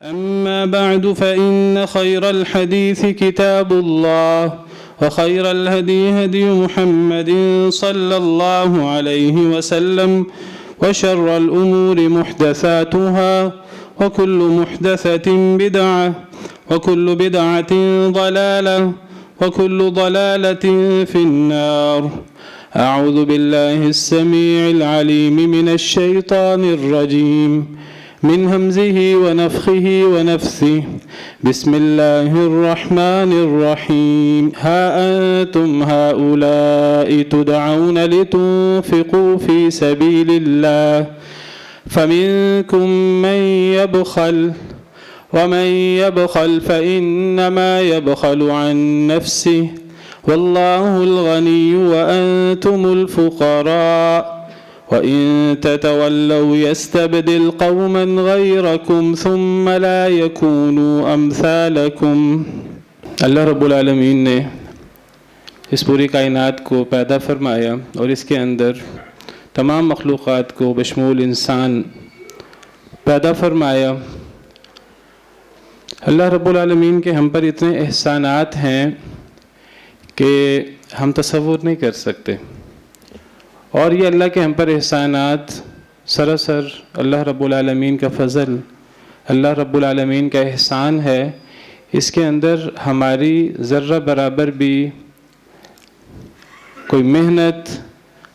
أما بعد فإن خير الحديث كتاب الله وخير الهدي هدي محمد صلى الله عليه وسلم وشر الأمور محدثاتها وكل محدثة بدعة وكل بدعة ضلالة وكل ضلالة في النار. أعوذ بالله السميع العليم من الشيطان الرجيم من همزه ونفخه ونفثه. بسم الله الرحمن الرحيم. ها أنتم هؤلاء تدعون لتنفقوا في سبيل الله فمنكم من يبخل ومن يبخل فإنما يبخل عن نفسه والله الغني وأنتم الفقراء وَإِن تَتَوَلَّوْا يَسْتَبْدِلْ قَوْمًا غَيْرَكُمْ ثُمَّ لَا يَكُونُوا أَمْثَالَكُمْ. اللہ رب العالمین نے اس پوری کائنات کو پیدا فرمایا اور اس کے اندر تمام مخلوقات کو بشمول انسان پیدا فرمایا. اللہ رب العالمین کے ہم پر اتنے احسانات ہیں کہ ہم تصور نہیں کر سکتے، اور یہ اللہ کے ہم پر احسانات سراسر اللہ رب العالمین کا فضل، اللہ رب العالمین کا احسان ہے. اس کے اندر ہماری ذرہ برابر بھی کوئی محنت،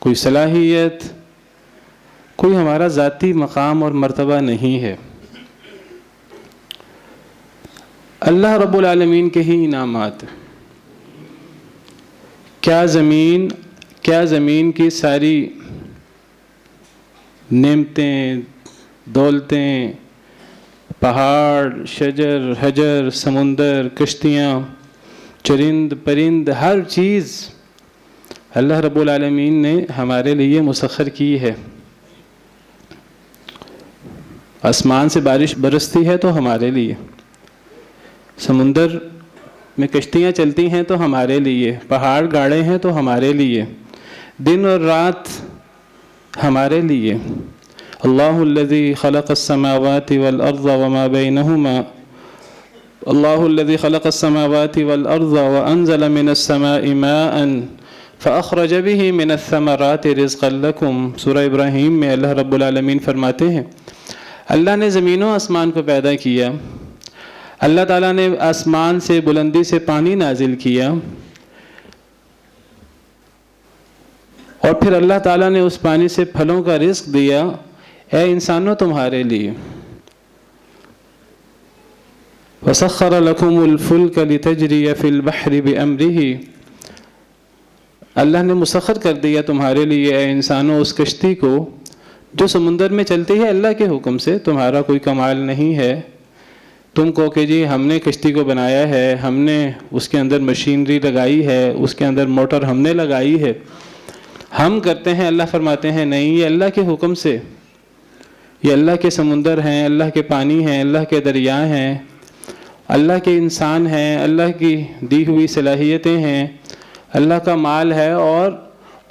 کوئی صلاحیت، کوئی ہمارا ذاتی مقام اور مرتبہ نہیں ہے. اللہ رب العالمین کے ہی انعامات. کیا زمین کی ساری نعمتیں، دولتیں، پہاڑ، شجر، حجر، سمندر، کشتیاں، چرند پرند، ہر چیز اللہ رب العالمین نے ہمارے لیے مسخر کی ہے. آسمان سے بارش برستی ہے تو ہمارے لیے، سمندر میں کشتیاں چلتی ہیں تو ہمارے لیے، پہاڑ گاڑے ہیں تو ہمارے لیے، دن اور رات ہمارے لیے. اللہ الذی خلق السماوات والارض وما بینہما، اللہ الذی خلق السماوات والارض وانزل من السماء ماء فاخرج به من الثمرات رزقا لکم. سورہ ابراہیم میں اللہ رب العالمین فرماتے ہیں اللہ نے زمین و آسمان کو پیدا کیا، اللہ تعالیٰ نے آسمان سے بلندی سے پانی نازل کیا، اور پھر اللہ تعالیٰ نے اس پانی سے پھلوں کا رزق دیا. اے انسانوں تمہارے لیے. وَسَخَّرَ لَكُمُ الْفُلْكَ لِتَجْرِيَ فِي الْبَحْرِ بِأَمْرِهِ. اللہ نے مسخر کر دیا تمہارے لیے اے انسانوں اس کشتی کو جو سمندر میں چلتی ہے اللہ کے حکم سے. تمہارا کوئی کمال نہیں ہے تم کو کہ جی ہم نے کشتی کو بنایا ہے، ہم نے اس کے اندر مشینری لگائی ہے، اس کے اندر موٹر ہم نے لگائی ہے، ہم کرتے ہیں. اللہ فرماتے ہیں نہیں، یہ اللہ کے حکم سے، یہ اللہ کے سمندر ہیں، اللہ کے پانی ہیں، اللہ کے دریا ہیں، اللہ کے انسان ہیں، اللہ کی دی ہوئی صلاحیتیں ہیں، اللہ کا مال ہے، اور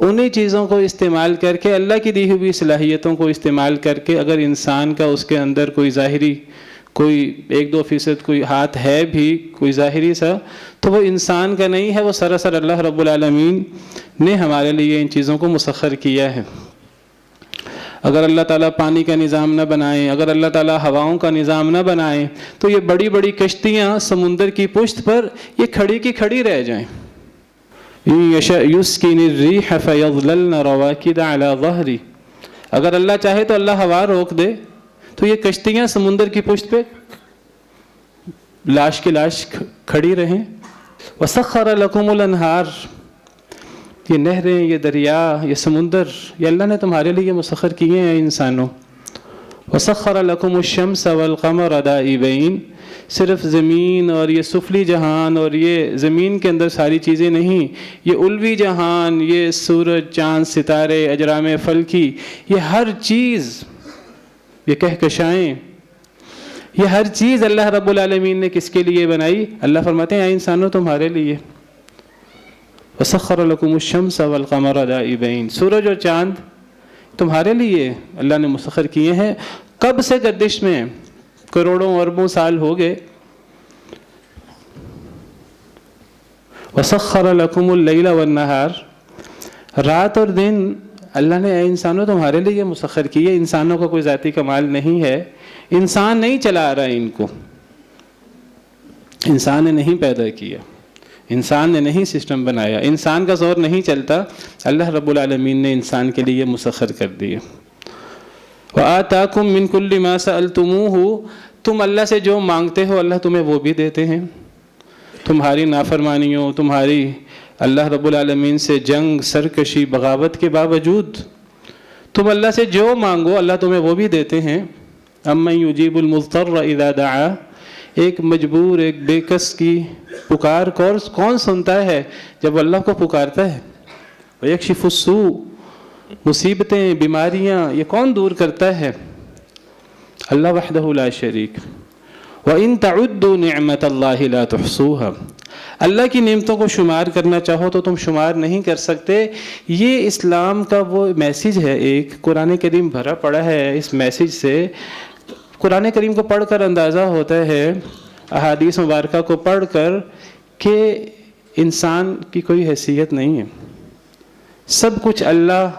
انہی چیزوں کو استعمال کر کے، اللہ کی دی ہوئی صلاحیتوں کو استعمال کر کے، اگر انسان کا اس کے اندر کوئی ظاہری کوئی 1-2% کوئی ہاتھ ہے بھی کوئی ظاہری سا، تو وہ انسان کا نہیں ہے، وہ سراسر اللہ رب العالمین نے ہمارے لیے ان چیزوں کو مسخر کیا ہے. اگر اللہ تعالیٰ پانی کا نظام نہ بنائیں، اگر اللہ تعالیٰ ہواؤں کا نظام نہ بنائیں تو یہ بڑی بڑی کشتیاں سمندر کی پشت پر یہ کھڑی کی کھڑی رہ جائیں. يَشَأْ يُسْكِنِ الرِّيحَ فَيَظْلَلْنَ رَوَاكِدَ عَلَى ظَهْرِ. اگر اللہ چاہے تو اللہ ہوا روک دے تو یہ کشتیاں سمندر کی پشت پہ لاش کی لاش کھڑی رہیں. وَسَخَّرَ لَكُمُ الْأَنْهَارَ. یہ نہریں، یہ دریا، یہ سمندر، یہ اللہ نے تمہارے لیے مسخر کیے ہیں انسانوں. وَسَخَّرَ لَكُمُ الشَّمْسَ وَالْقَمَرَ دَائِبَيْنِ. صرف زمین اور یہ سفلی جہان اور یہ زمین کے اندر ساری چیزیں نہیں، یہ علوی جہان، یہ سورج، چاند، ستارے، اجرام فلکی، یہ ہر چیز، یہ کہکشائیں، یہ ہر چیز اللہ رب العالمین نے کس کے لیے بنائی؟ اللہ فرماتے ہیں اے انسانوں تمہارے لیے. وَسَخَّرَ لَكُمُ الشَّمْسَ وَالْقَمَرَ دَائِبَيْنِ. سورج اور چاند تمہارے لیے اللہ نے مسخر کیے ہیں. کب سے گردش میں؟ کروڑوں اربوں سال ہو گئے. وَسَخَّرَ لَكُمُ اللَّيْلَ وَالنَّهَارَ، رات اور دن اللہ نے اے انسانوں تمہارے لیے یہ مسخر کیے. انسانوں کا کوئی ذاتی کمال نہیں ہے، انسان نہیں چلا رہا ان کو، انسان نے نہیں پیدا کیا، انسان نے نہیں سسٹم بنایا، انسان کا زور نہیں چلتا. اللہ رب العالمین نے انسان کے لیے مسخر کر دیا. وَآتَاكُم مِّن كُلِّ مَا سَأَلْتُمُوهُ، تم اللہ سے جو مانگتے ہو اللہ تمہیں وہ بھی دیتے ہیں. تمہاری نافرمانیوں، تمہاری اللہ رب العالمین سے جنگ، سرکشی، بغاوت کے باوجود تم اللہ سے جو مانگو اللہ تمہیں وہ بھی دیتے ہیں. اَمَّن يُجِيبُ الْمُضْطَرَّ إِذَا دَعَا، ایک مجبور، ایک بے کس کی پکار کون سنتا ہے جب اللہ کو پکارتا ہے. وَيَكْشِفُ السُّوءَ، مصیبتیں، بیماریاں یہ کون دور کرتا ہے؟ اللہ وحدہ لا شریک. وَإِن تَعُدُّوا نِعْمَةَ اللَّهِ لَا تُحْصُوهَا، اللہ کی نعمتوں کو شمار کرنا چاہو تو تم شمار نہیں کر سکتے. یہ اسلام کا وہ میسیج ہے، ایک قرآن کریم بھرا پڑا ہے اس میسیج سے. قرآن کریم کو پڑھ کر اندازہ ہوتا ہے، احادیث مبارکہ کو پڑھ کر، کہ انسان کی کوئی حیثیت نہیں ہے، سب کچھ اللہ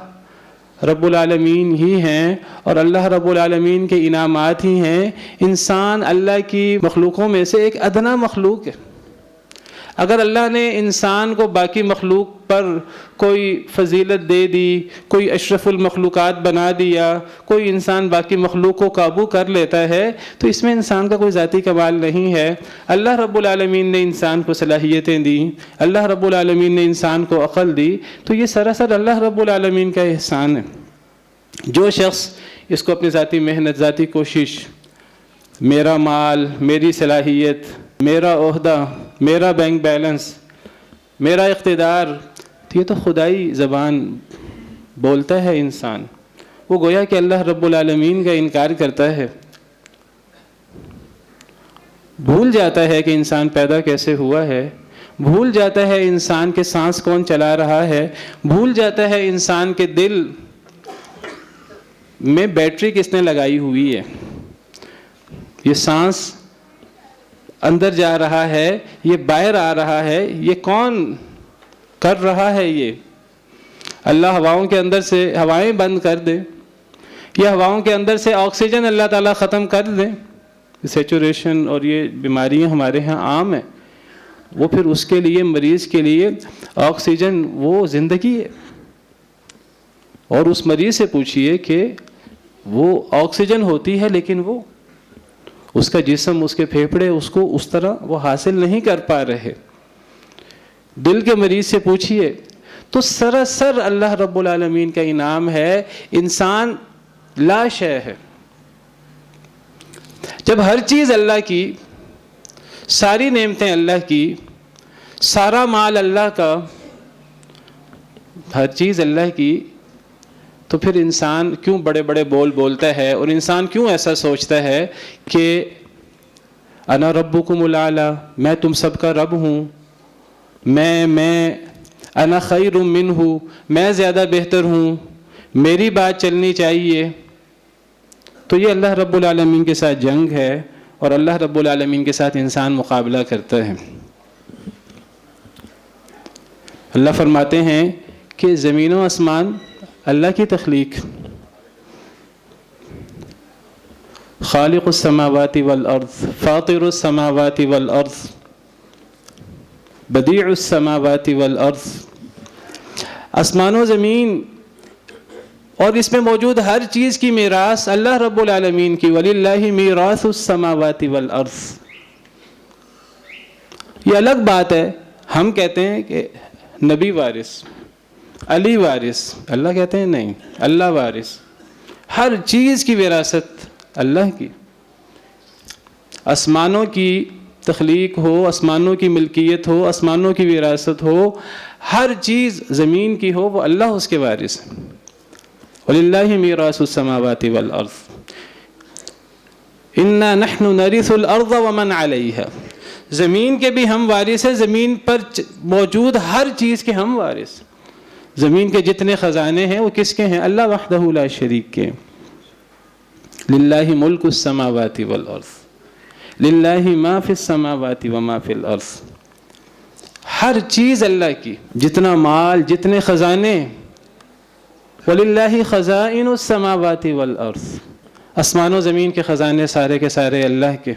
رب العالمین ہی ہیں اور اللہ رب العالمین کے انعامات ہی ہیں. انسان اللہ کی مخلوقوں میں سے ایک ادنا مخلوق ہے. اگر اللہ نے انسان کو باقی مخلوق پر کوئی فضیلت دے دی، کوئی اشرف المخلوقات بنا دیا، کوئی انسان باقی مخلوق کو قابو کر لیتا ہے تو اس میں انسان کا کوئی ذاتی کمال نہیں ہے. اللہ رب العالمین نے انسان کو صلاحیتیں دیں، اللہ رب العالمین نے انسان کو عقل دی، تو یہ سراسر اللہ رب العالمین کا احسان ہے. جو شخص اس کو اپنی ذاتی محنت، ذاتی کوشش، میرا مال، میری صلاحیت، میرا عہدہ، میرا بینک بیلنس، میرا اقتدار، تو یہ تو خدائی زبان بولتا ہے انسان. وہ گویا کہ اللہ رب العالمین کا انکار کرتا ہے، بھول جاتا ہے کہ انسان پیدا کیسے ہوا ہے، بھول جاتا ہے انسان کے سانس کون چلا رہا ہے، بھول جاتا ہے انسان کے دل میں بیٹری کس نے لگائی ہوئی ہے. یہ سانس اندر جا رہا ہے، یہ باہر آ رہا ہے، یہ کون کر رہا ہے؟ یہ اللہ ہواؤں کے اندر سے ہوائیں بند کر دے، یہ ہواؤں کے اندر سے آکسیجن اللہ تعالیٰ ختم کر دے. سیچوریشن اور یہ بیماریاں ہمارے ہاں عام ہیں، وہ پھر اس کے لیے، مریض کے لیے آکسیجن وہ زندگی ہے. اور اس مریض سے پوچھئے کہ وہ آکسیجن ہوتی ہے لیکن وہ اس کا جسم، اس کے پھیپھڑے اس کو اس طرح وہ حاصل نہیں کر پا رہے. دل کے مریض سے پوچھئے. تو سراسر اللہ رب العالمین کا انعام ہے. انسان لا شے ہے. جب ہر چیز اللہ کی، ساری نعمتیں اللہ کی، سارا مال اللہ کا، ہر چیز اللہ کی، تو پھر انسان کیوں بڑے بڑے بول بولتا ہے اور انسان کیوں ایسا سوچتا ہے کہ انا ربکم الاعلی، میں تم سب کا رب ہوں، میں انا خیر منہ، میں زیادہ بہتر ہوں، میری بات چلنی چاہیے. تو یہ اللہ رب العالمین کے ساتھ جنگ ہے اور اللہ رب العالمین کے ساتھ انسان مقابلہ کرتا ہے. اللہ فرماتے ہیں کہ زمین و آسمان اللہ کی تخلیق، خالق السماوات والارض، فاطر السماوات والارض، بدیع السماوات والارض، آسمان و زمین اور اس میں موجود ہر چیز کی میراث اللہ رب العالمین کی. وَلِلَّهِ مِيرَاثُ السَّمَاوَاتِ وَالْأَرْضِ. یہ الگ بات ہے. ہم کہتے ہیں کہ نبی وارث، علی وارث، اللہ کہتے ہیں نہیں، اللہ وارث. ہر چیز کی وراثت اللہ کی. آسمانوں کی تخلیق ہو، آسمانوں کی ملکیت ہو، آسمانوں کی وراثت ہو، ہر چیز زمین کی ہو، وہ اللہ اس کے وارث ہے. وَلِلَّهِ مِيرَاثُ السَّمَاوَاتِ وَالْأَرْضِ إِنَّا نَحْنُ نَرِثُ الْأَرْضَ وَمَنْ عَلَيْهَا. زمین کے بھی ہم وارث ہیں، زمین پر موجود ہر چیز کے ہم وارث. زمین کے جتنے خزانے ہیں وہ کس کے ہیں؟ اللہ وحدہ لا شریک کے. للہ ملک السماوات والارض. للہ ما فی السماوات وما فی الارض، ہر چیز اللہ کی، جتنا مال، جتنے خزانے، وَلِلَّهِ خَزَائِنُ السَّمَاوَاتِ وَالْأَرْضِ، آسمان و زمین کے خزانے سارے کے سارے اللہ کے،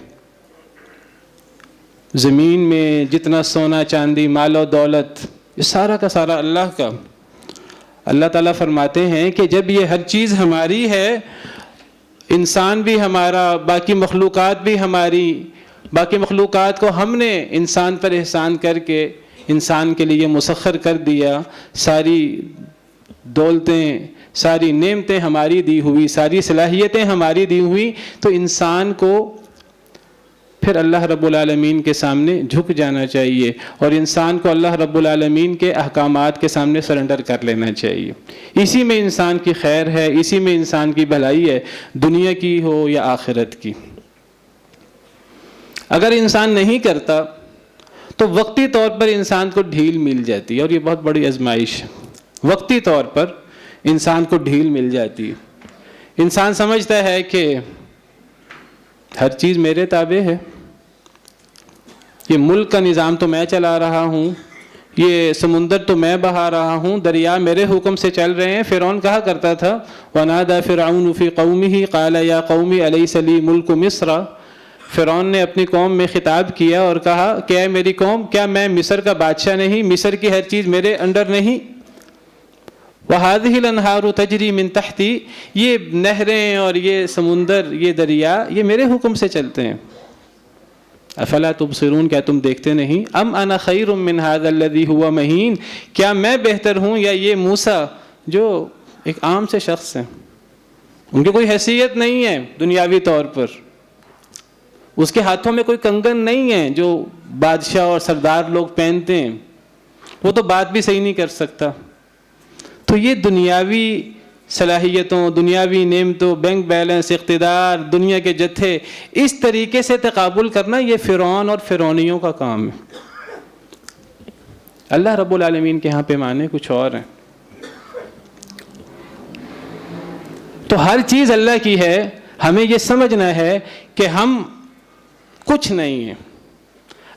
زمین میں جتنا سونا چاندی مال و دولت یہ سارا کا سارا اللہ کا۔ اللہ تعالیٰ فرماتے ہیں کہ جب یہ ہر چیز ہماری ہے، انسان بھی ہمارا، باقی مخلوقات بھی ہماری، باقی مخلوقات کو ہم نے انسان پر احسان کر کے انسان کے لیے مسخر کر دیا، ساری دولتیں، ساری نعمتیں ہماری دی ہوئی، ساری صلاحیتیں ہماری دی ہوئی، تو انسان کو پھر اللہ رب العالمین کے سامنے جھک جانا چاہیے اور انسان کو اللہ رب العالمین کے احکامات کے سامنے سرنڈر کر لینا چاہیے۔ اسی میں انسان کی خیر ہے، اسی میں انسان کی بھلائی ہے، دنیا کی ہو یا آخرت کی۔ اگر انسان نہیں کرتا تو وقتی طور پر انسان کو ڈھیل مل جاتی ہے، اور یہ بہت بڑی آزمائش ہے، وقتی طور پر انسان کو ڈھیل مل جاتی ہے۔ انسان سمجھتا ہے کہ ہر چیز میرے تابع ہے، یہ ملک کا نظام تو میں چلا رہا ہوں، یہ سمندر تو میں بہا رہا ہوں، دریا میرے حکم سے چل رہے ہیں۔ فرعون کہا کرتا تھا وَنَادَى فِرْعَوْنُ فِي قَوْمِهِ قَالَ يَا قَوْمِ أَلَيْسَ لِي مُلْكُ مِصْرَ، فرعون نے اپنی قوم میں خطاب کیا اور کہا کہ اے میری قوم، کیا میں مصر کا بادشاہ نہیں، مصر کی ہر چیز میرے انڈر نہیں؟ وَهَذِهِ الْأَنْهَارُ تَجْرِي مِن تَحْتِي، یہ نہریں اور یہ سمندر، یہ دریا، یہ میرے حکم سے چلتے ہیں۔ افلا تبصرون، کیا تم دیکھتے نہیں؟ ام انا خیر من هذا الذي هو مہین، کیا میں بہتر ہوں یا یہ موسیٰ جو ایک عام سے شخص ہیں، ان کی کوئی حیثیت نہیں ہے دنیاوی طور پر، اس کے ہاتھوں میں کوئی کنگن نہیں ہے جو بادشاہ اور سردار لوگ پہنتے ہیں، وہ تو بات بھی صحیح نہیں کر سکتا۔ تو یہ دنیاوی صلاحیتوں، دنیاوی نعمتوں، بینک بیلنس، اقتدار، دنیا کے جتھے، اس طریقے سے تقابل کرنا، یہ فرعون اور فرعونیوں کا کام ہے۔ اللہ رب العالمین کے ہاں پیمانے کچھ اور ہیں۔ تو ہر چیز اللہ کی ہے، ہمیں یہ سمجھنا ہے کہ ہم کچھ نہیں ہیں۔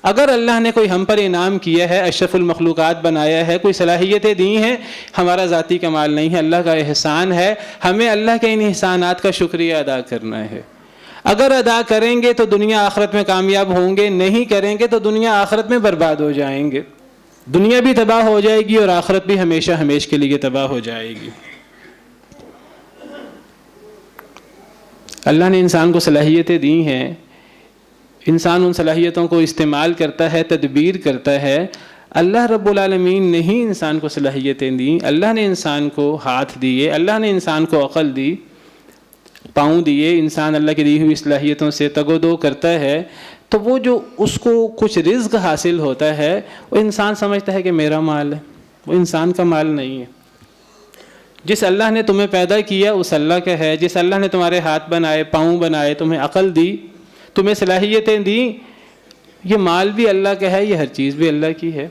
اگر اللہ نے کوئی ہم پر انعام کیا ہے، اشرف المخلوقات بنایا ہے، کوئی صلاحیتیں دی ہیں، ہمارا ذاتی کمال نہیں ہے، اللہ کا احسان ہے، ہمیں اللہ کے ان احسانات کا شکریہ ادا کرنا ہے۔ اگر ادا کریں گے تو دنیا آخرت میں کامیاب ہوں گے، نہیں کریں گے تو دنیا آخرت میں برباد ہو جائیں گے، دنیا بھی تباہ ہو جائے گی اور آخرت بھی ہمیشہ ہمیشہ کے لیے تباہ ہو جائے گی۔ اللہ نے انسان کو صلاحیتیں دی ہیں، انسان ان صلاحیتوں کو استعمال کرتا ہے، تدبیر کرتا ہے۔ اللہ رب العالمین نے ہی انسان کو صلاحیتیں دیں، اللہ نے انسان کو ہاتھ دیے، اللہ نے انسان کو عقل دی، پاؤں دیے، انسان اللہ کی دی ہوئی صلاحیتوں سے تگ و دو کرتا ہے، تو وہ جو اس کو کچھ رزق حاصل ہوتا ہے وہ انسان سمجھتا ہے کہ میرا مال ہے، وہ انسان کا مال نہیں ہے۔ جس اللہ نے تمہیں پیدا کیا اس اللہ کا ہے، جس اللہ نے تمہارے ہاتھ بنائے، پاؤں بنائے، تمہیں عقل دی، تمہیں صلاحیتیں دیں، یہ مال بھی اللہ کا ہے، یہ ہر چیز بھی اللہ کی ہے۔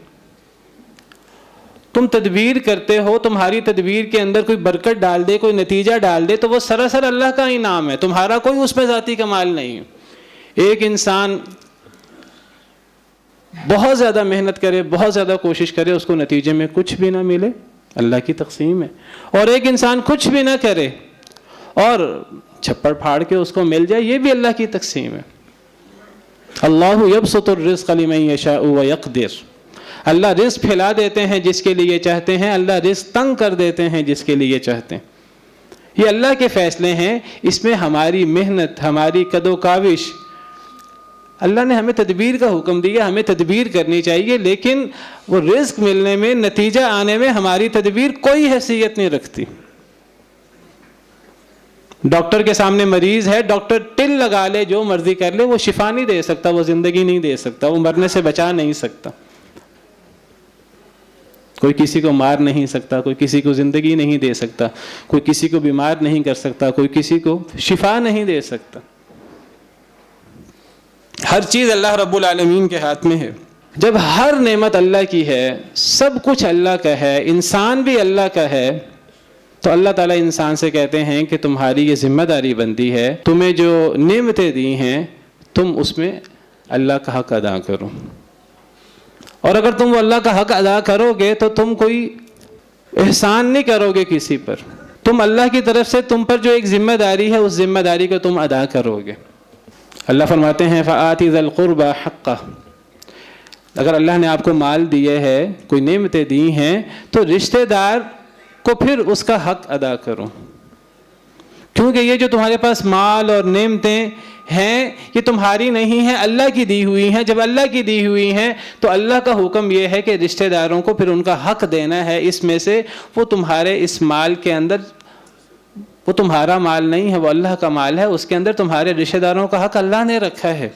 تم تدبیر کرتے ہو، تمہاری تدبیر کے اندر کوئی برکت ڈال دے، کوئی نتیجہ ڈال دے، تو وہ سراسر اللہ کا انعام ہے، تمہارا کوئی اس میں ذاتی کمال نہیں ہے۔ ایک انسان بہت زیادہ محنت کرے، بہت زیادہ کوشش کرے، اس کو نتیجے میں کچھ بھی نہ ملے، اللہ کی تقسیم ہے۔ اور ایک انسان کچھ بھی نہ کرے اور چھپڑ پھاڑ کے اس کو مل جائے، یہ بھی اللہ کی تقسیم ہے۔ اللہ یبسط الرزق لمن یشاء ویقدر، اللہ رزق پھیلا دیتے ہیں جس کے لیے چاہتے ہیں، اللہ رزق تنگ کر دیتے ہیں جس کے لیے چاہتے ہیں۔ یہ اللہ کے فیصلے ہیں، اس میں ہماری محنت، ہماری کد و کاوش، اللہ نے ہمیں تدبیر کا حکم دیا، ہمیں تدبیر کرنی چاہیے، لیکن وہ رزق ملنے میں، نتیجہ آنے میں ہماری تدبیر کوئی حیثیت نہیں رکھتی۔ ڈاکٹر کے سامنے مریض ہے، ڈاکٹر ٹل لگا لے، جو مرضی کر لے، وہ شفا نہیں دے سکتا، وہ زندگی نہیں دے سکتا، وہ مرنے سے بچا نہیں سکتا، کوئی کسی کو مار نہیں سکتا، کوئی کسی کو زندگی نہیں دے سکتا، کوئی کسی کو بیمار نہیں کر سکتا، کوئی کسی کو شفا نہیں دے سکتا۔ ہر چیز اللہ رب العالمین کے ہاتھ میں ہے۔ جب ہر نعمت اللہ کی ہے، سب کچھ اللہ کا ہے، انسان بھی اللہ کا ہے، تو اللہ تعالیٰ انسان سے کہتے ہیں کہ تمہاری یہ ذمہ داری بندی ہے، تمہیں جو نعمتیں دی ہیں تم اس میں اللہ کا حق ادا کرو. اور اگر تم وہ اللہ کا حق ادا کرو گے تو تم کوئی احسان نہیں کرو گے کسی پر, تم اللہ کی طرف سے تم پر جو ایک ذمہ داری ہے اس ذمہ داری کو تم ادا کرو گے. اللہ فرماتے ہیں فآت ذی القربى حقہ, اگر اللہ نے آپ کو مال دیے ہے, کوئی نعمتیں دی ہیں, تو رشتہ دار کو پھر اس کا حق ادا کرو, کیونکہ یہ جو تمہارے پاس مال اور نعمتیں ہیں یہ تمہاری نہیں ہیں, اللہ کی دی ہوئی ہیں. جب اللہ کی دی ہوئی ہیں تو اللہ کا حکم یہ ہے کہ رشتہ داروں کو پھر ان کا حق دینا ہے. اس میں سے وہ تمہارے اس مال کے اندر, وہ تمہارا مال نہیں ہے, وہ اللہ کا مال ہے, اس کے اندر تمہارے رشتہ داروں کا حق اللہ نے رکھا ہے.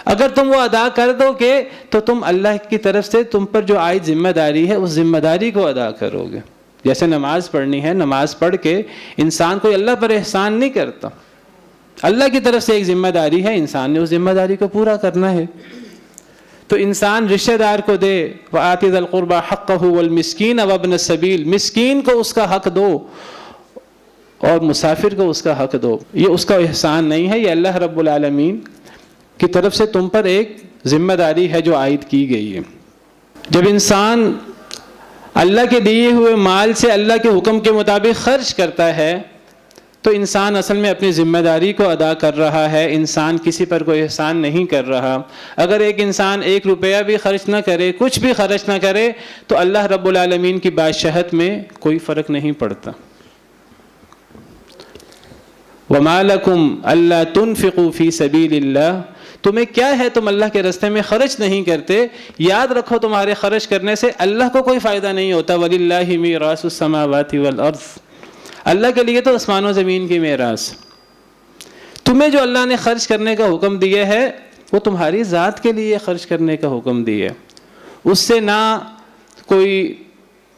اگر تم وہ ادا کر دو گے تو تم اللہ کی طرف سے تم پر جو عائد ذمہ داری ہے اس ذمہ داری کو ادا کرو گے. جیسے نماز پڑھنی ہے, نماز پڑھ کے انسان کوئی اللہ پر احسان نہیں کرتا, اللہ کی طرف سے ایک ذمہ داری ہے, انسان نے اس ذمہ داری کو پورا کرنا ہے. تو انسان رشتہ دار کو دے, وآت ذی القربى حقہ والمسکین وابن السبیل, مسکین کو اس کا حق دو اور مسافر کو اس کا حق دو. یہ اس کا احسان نہیں ہے, یہ اللہ رب العالمین کی طرف سے تم پر ایک ذمہ داری ہے جو عائد کی گئی ہے. جب انسان اللہ کے دیے ہوئے مال سے اللہ کے حکم کے مطابق خرچ کرتا ہے تو انسان اصل میں اپنی ذمہ داری کو ادا کر رہا ہے, انسان کسی پر کوئی احسان نہیں کر رہا. اگر ایک انسان 1 روپیہ بھی خرچ نہ کرے, کچھ بھی خرچ نہ کرے, تو اللہ رب العالمین کی بادشاہت میں کوئی فرق نہیں پڑتا. وَمَا لَكُمْ أَلَّا تُنْفِقُوا فِي سَبِيلِ اللَّهِ, تمہیں کیا ہے تم اللہ کے راستے میں خرچ نہیں کرتے. یاد رکھو تمہارے خرچ کرنے سے اللہ کو کوئی فائدہ نہیں ہوتا. وَلِلَّهِ مِيرَاثُ السَّمَاوَاتِ وَالْأَرْضِ, اللہ کے لیے تو آسمان و زمین کی میراث. تمہیں جو اللہ نے خرچ کرنے کا حکم دیا ہے وہ تمہاری ذات کے لیے خرچ کرنے کا حکم دیا ہے. اس سے نہ کوئی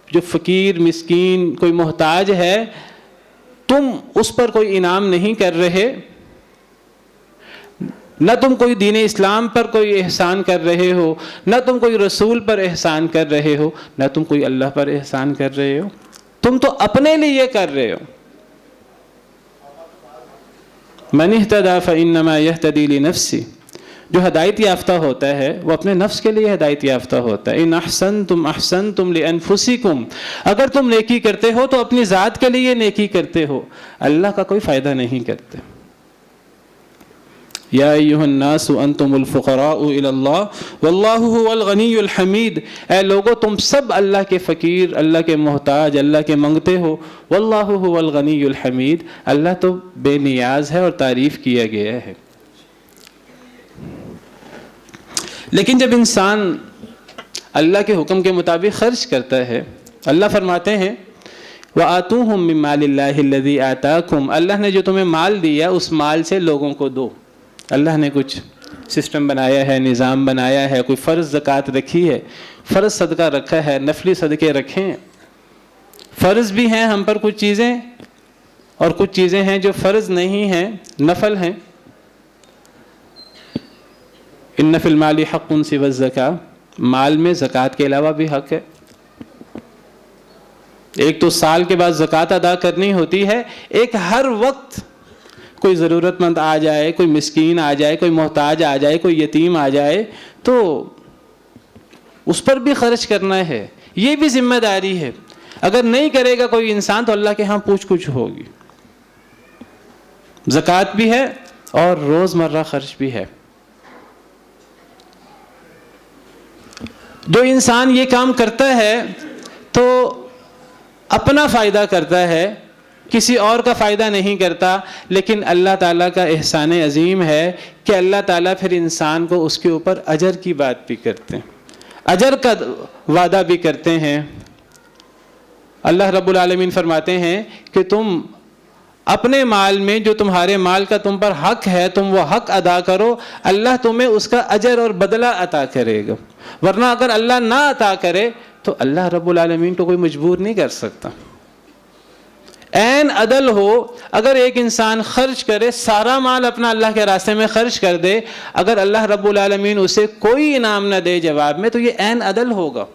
جو فقیر مسکین کوئی محتاج ہے تم اس پر کوئی انعام نہیں کر رہے, نہ تم کوئی دین اسلام پر کوئی احسان کر رہے ہو, نہ تم کوئی رسول پر احسان کر رہے ہو, نہ تم کوئی اللہ پر احسان کر رہے ہو. تم تو اپنے لیے کر رہے ہو. من اہتدی فانما یہتدی لنفسہ, جو ہدایت یافتہ ہوتا ہے وہ اپنے نفس کے لیے ہدایت یافتہ ہوتا ہے. ان احسنتم احسنتم لانفسکم, اگر تم نیکی کرتے ہو تو اپنی ذات کے لیے نیکی کرتے ہو, اللہ کا کوئی فائدہ نہیں کرتے. یا ایھا الناس انتم الفقراء الی اللہ واللہ هو الغنی الحمید, اے لوگو تم سب اللہ کے فقیر, اللہ کے محتاج, اللہ کے منگتے ہو. واللہ هو الغنی الحمید, اللہ تو بے نیاز ہے اور تعریف کیا گیا ہے. لیکن جب انسان اللہ کے حکم کے مطابق خرچ کرتا ہے, اللہ فرماتے ہیں وآتوہم من مال اللہ الذی آتاکم, اللہ نے جو تمہیں مال دیا اس مال سے لوگوں کو دو. اللہ نے کچھ سسٹم بنایا ہے, نظام بنایا ہے, کوئی فرض زکوٰۃ رکھی ہے, فرض صدقہ رکھا ہے, نفلی صدقے رکھے ہیں. فرض بھی ہیں ہم پر کچھ چیزیں اور کچھ چیزیں ہیں جو فرض نہیں ہیں, نفل ہیں. ان فی المال حق سوی الزکاۃ, مال میں زکوٰۃ کے علاوہ بھی حق ہے. ایک تو سال کے بعد زکوٰۃ ادا کرنی ہوتی ہے, ایک ہر وقت کوئی ضرورت مند آ جائے, کوئی مسکین آ جائے, کوئی محتاج آ جائے, کوئی یتیم آ جائے تو اس پر بھی خرچ کرنا ہے. یہ بھی ذمہ داری ہے. اگر نہیں کرے گا کوئی انسان تو اللہ کے ہاں پوچھ کچھ ہوگی. زکوٰۃ بھی ہے اور روزمرہ خرچ بھی ہے. جو انسان یہ کام کرتا ہے تو اپنا فائدہ کرتا ہے, کسی اور کا فائدہ نہیں کرتا. لیکن اللہ تعالیٰ کا احسان عظیم ہے کہ اللہ تعالیٰ پھر انسان کو اس کے اوپر اجر کی بات بھی کرتے ہیں, اجر کا وعدہ بھی کرتے ہیں. اللہ رب العالمین فرماتے ہیں کہ تم اپنے مال میں جو تمہارے مال کا تم پر حق ہے تم وہ حق ادا کرو, اللہ تمہیں اس کا اجر اور بدلہ عطا کرے گا. ورنہ اگر اللہ نہ عطا کرے تو اللہ رب العالمین کو کوئی مجبور نہیں کر سکتا. عین عدل ہو, اگر ایک انسان خرچ کرے, سارا مال اپنا اللہ کے راستے میں خرچ کر دے, اگر اللہ رب العالمین اسے کوئی انعام نہ دے جواب میں, تو یہ عین عدل ہوگا,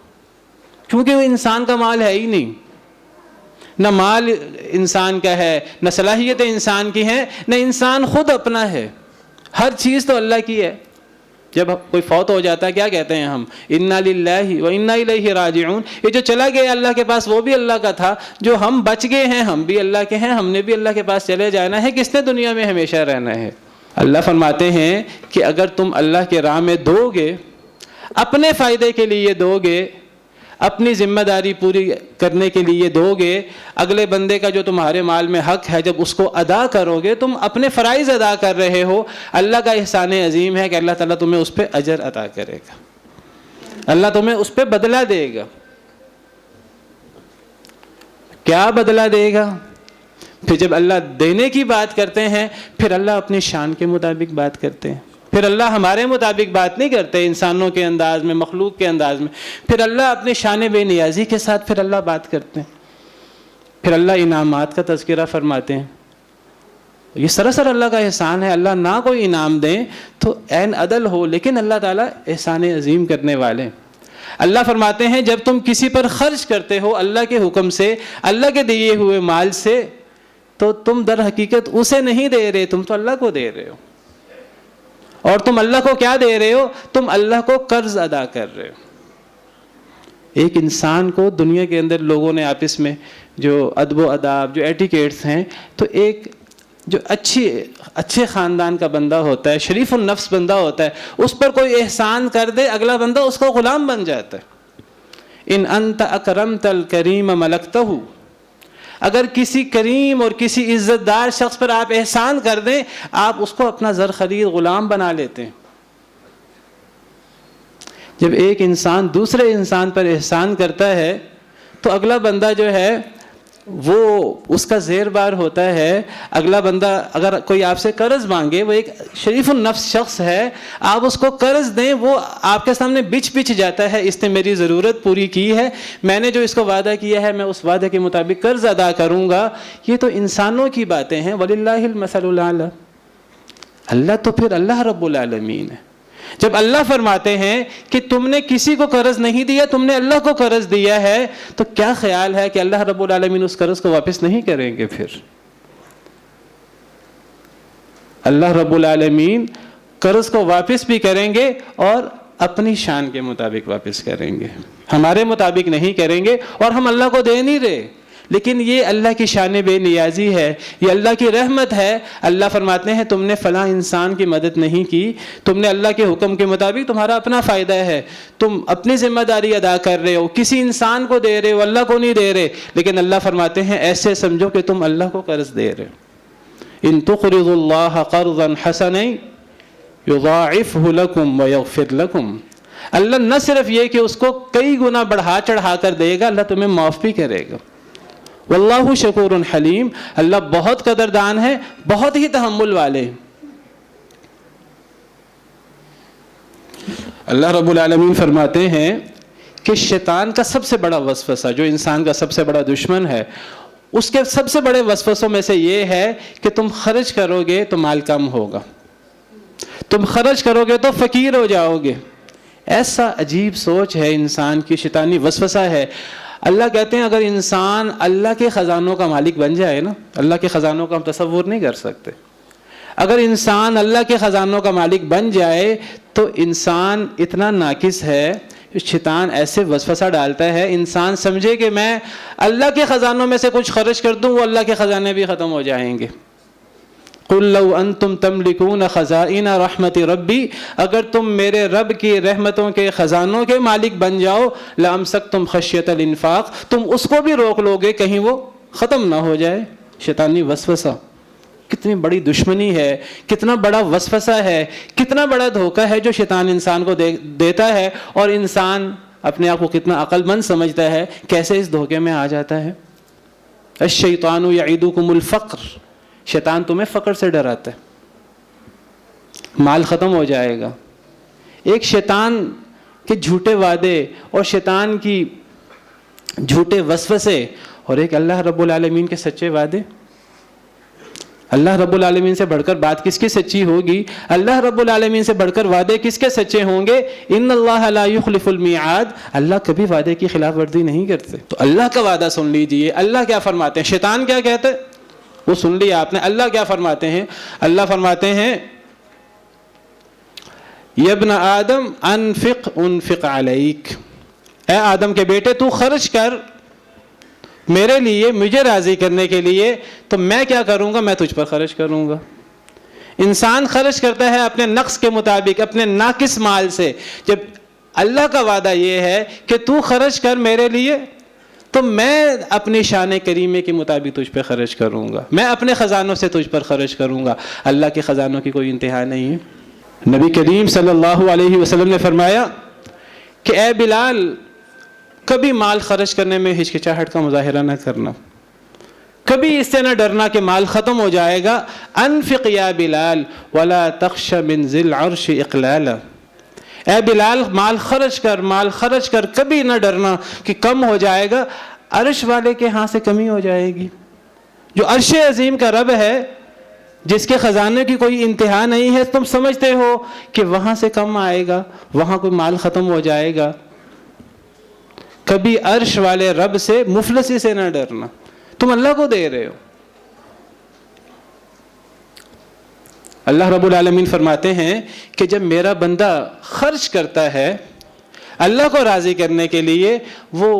کیونکہ وہ انسان کا مال ہے ہی نہیں. نہ مال انسان کا ہے, نہ صلاحیتیں انسان کی ہیں, نہ انسان خود اپنا ہے. ہر چیز تو اللہ کی ہے. جب کوئی فوت ہو جاتا ہے کیا کہتے ہیں ہم؟ انا للہ و انا الیہ راجعون. یہ جو چلا گیا اللہ کے پاس وہ بھی اللہ کا تھا، جو ہم بچ گئے ہیں ہم بھی اللہ کے ہیں، ہم نے بھی اللہ کے پاس چلے جانا ہے. کس نے دنیا میں ہمیشہ رہنا ہے؟ اللہ فرماتے ہیں کہ اگر تم اللہ کے راہ میں دو گے، اپنے فائدے کے لیے دو گے، اپنی ذمہ داری پوری کرنے کے لیے دو گے، اگلے بندے کا جو تمہارے مال میں حق ہے جب اس کو ادا کرو گے، تم اپنے فرائض ادا کر رہے ہو. اللہ کا احسان عظیم ہے کہ اللہ تعالیٰ تمہیں اس پہ اجر عطا کرے گا، اللہ تمہیں اس پہ بدلہ دے گا. کیا بدلہ دے گا؟ پھر جب اللہ دینے کی بات کرتے ہیں پھر اللہ اپنی شان کے مطابق بات کرتے ہیں. پھر اللہ ہمارے مطابق بات نہیں کرتے، انسانوں کے انداز میں، مخلوق کے انداز میں. پھر اللہ اپنی شان بے نیازی کے ساتھ پھر اللہ بات کرتے ہیں. پھر اللہ انعامات کا تذکرہ فرماتے ہیں. یہ سراسر اللہ کا احسان ہے. اللہ نہ کوئی انعام دیں تو عین عدل ہو، لیکن اللہ تعالیٰ احسان عظیم کرنے والے. اللہ فرماتے ہیں جب تم کسی پر خرچ کرتے ہو اللہ کے حکم سے، اللہ کے دیے ہوئے مال سے، تو تم در حقیقت اسے نہیں دے رہے، تم تو اللہ کو دے رہے ہو. اور تم اللہ کو کیا دے رہے ہو؟ تم اللہ کو قرض ادا کر رہے ہو. ایک انسان کو دنیا کے اندر لوگوں نے آپس میں جو ادب و آداب، جو ایٹیکیٹس ہیں، تو ایک جو اچھے خاندان کا بندہ ہوتا ہے، شریف النفس بندہ ہوتا ہے، اس پر کوئی احسان کر دے اگلا بندہ اس کا غلام بن جاتا ہے. ان انت اکرمت الکریم ملکتہ. اگر کسی کریم اور کسی عزت دار شخص پر آپ احسان کر دیں، آپ اس کو اپنا زر خرید غلام بنا لیتے ہیں. جب ایک انسان دوسرے انسان پر احسان کرتا ہے تو اگلا بندہ جو ہے وہ اس کا زیر بار ہوتا ہے. اگلا بندہ اگر کوئی آپ سے قرض مانگے، وہ ایک شریف النفس شخص ہے، آپ اس کو قرض دیں، وہ آپ کے سامنے بچ جاتا ہے. اس نے میری ضرورت پوری کی ہے، میں نے جو اس کو وعدہ کیا ہے میں اس وعدے کے مطابق قرض ادا کروں گا. یہ تو انسانوں کی باتیں ہیں. وَلِلَّهِ الْمَثَلُ الْأَعْلَىٰ. اللہ تو پھر اللہ رب العالمین ہے. جب اللہ فرماتے ہیں کہ تم نے کسی کو قرض نہیں دیا، تم نے اللہ کو قرض دیا ہے، تو کیا خیال ہے کہ اللہ رب العالمین اس قرض کو واپس نہیں کریں گے؟ پھر اللہ رب العالمین قرض کو واپس بھی کریں گے اور اپنی شان کے مطابق واپس کریں گے، ہمارے مطابق نہیں کریں گے. اور ہم اللہ کو دے نہیں رہے، لیکن یہ اللہ کی شان بے نیازی ہے، یہ اللہ کی رحمت ہے. اللہ فرماتے ہیں تم نے فلاں انسان کی مدد نہیں کی، تم نے اللہ کے حکم کے مطابق، تمہارا اپنا فائدہ ہے، تم اپنی ذمہ داری ادا کر رہے ہو، کسی انسان کو دے رہے ہو، اللہ کو نہیں دے رہے. لیکن اللہ فرماتے ہیں ایسے سمجھو کہ تم اللہ کو قرض دے رہے ہو. ان تقرضوا اللہ قرضا حسنا یضاعفہ لکم ویغفر لکم. اللہ نہ صرف یہ کہ اس کو کئی گنا بڑھا چڑھا کر دے گا، اللہ تمہیں معاف بھی کرے گا. واللہ شکور حلیم. اللہ بہت قدردان ہے، بہت ہی تحمل والے. اللہ رب العالمین فرماتے ہیں کہ شیطان کا سب سے بڑا وسوسہ، جو انسان کا سب سے بڑا دشمن ہے، اس کے سب سے بڑے وسوسوں میں سے یہ ہے کہ تم خرچ کرو گے تو مال کم ہوگا، تم خرچ کرو گے تو فقیر ہو جاؤ گے. ایسا عجیب سوچ ہے انسان کی، شیطانی وسوسہ ہے. اللہ کہتے ہیں اگر انسان اللہ کے خزانوں کا مالک بن جائے نا، اللہ کے خزانوں کا ہم تصور نہیں کر سکتے. اگر انسان اللہ کے خزانوں کا مالک بن جائے تو انسان اتنا ناقص ہے. شیطان ایسے وسوسہ ڈالتا ہے انسان سمجھے کہ میں اللہ کے خزانوں میں سے کچھ خرچ کر دوں، وہ اللہ کے خزانے بھی ختم ہو جائیں گے. قُلْ لَوْ أَنْتُمْ تَمْلِكُونَ خَزَائِنَ رَحْمَةِ رَبِّي. اگر تم میرے رب کی رحمتوں کے خزانوں کے مالک بن جاؤ، لَأَمْسَكْتُمْ خَشْيَةَ الْإِنفَاقِ. تم اس کو بھی روک لو گے کہیں وہ ختم نہ ہو جائے. شیطانی وسوسہ کتنی بڑی دشمنی ہے، کتنا بڑا وسوسہ ہے، کتنا بڑا دھوکہ ہے جو شیطان انسان کو دیتا ہے. اور انسان اپنے آپ کو کتنا عقل مند سمجھتا ہے، کیسے اس دھوکے میں آ جاتا ہے. الشیطان یعدکم الفقر. شیطان تمہیں فقر سے ڈراتا ہے، مال ختم ہو جائے گا. ایک شیطان کے جھوٹے وعدے اور شیطان کی جھوٹے وسوسے، اور ایک اللہ رب العالمین کے سچے وعدے. اللہ رب العالمین سے بڑھ کر بات کس کی سچی ہوگی؟ اللہ رب العالمین سے بڑھ کر وعدے کس کے سچے ہوں گے؟ ان اللہ لا یخلف المیعاد. اللہ کبھی وعدے کی خلاف ورزی نہیں کرتے. تو اللہ کا وعدہ سن لیجئے، اللہ کیا فرماتے ہیں، شیطان کیا کہتے ہیں وہ سن لیا آپ نے. اللہ کیا فرماتے ہیں؟ اللہ فرماتے ہیں یا ابن آدم انفق انفق علیک، اے آدم کے بیٹے تو خرچ کر میرے لیے، مجھے راضی کرنے کے لیے، تو میں کیا کروں گا؟ میں تجھ پر خرچ کروں گا۔ انسان خرچ کرتا ہے اپنے نقص کے مطابق، اپنے ناقص مال سے۔ جب اللہ کا وعدہ یہ ہے کہ تو خرچ کر میرے لیے، تو میں اپنی شان کریمے کے مطابق تجھ پہ خرچ کروں گا، میں اپنے خزانوں سے تجھ پر خرچ کروں گا۔ اللہ کے خزانوں کی کوئی انتہا نہیں ہے۔ نبی کریم صلی اللہ علیہ وسلم نے فرمایا کہ اے بلال، کبھی مال خرچ کرنے میں ہچکچاہٹ کا مظاہرہ نہ کرنا، کبھی اس سے نہ ڈرنا کہ مال ختم ہو جائے گا۔ انفق یا بلال ولا تخش من ذی العرش اقلالا، اے بلال مال خرچ کر، مال خرچ کر، کبھی نہ ڈرنا کہ کم ہو جائے گا، عرش والے کے ہاں سے کمی ہو جائے گی۔ جو عرش عظیم کا رب ہے، جس کے خزانے کی کوئی انتہا نہیں ہے، تم سمجھتے ہو کہ وہاں سے کم آئے گا، وہاں کوئی مال ختم ہو جائے گا؟ کبھی عرش والے رب سے، مفلسی سے نہ ڈرنا، تم اللہ کو دے رہے ہو۔ اللہ رب العالمین فرماتے ہیں کہ جب میرا بندہ خرچ کرتا ہے اللہ کو راضی کرنے کے لیے، وہ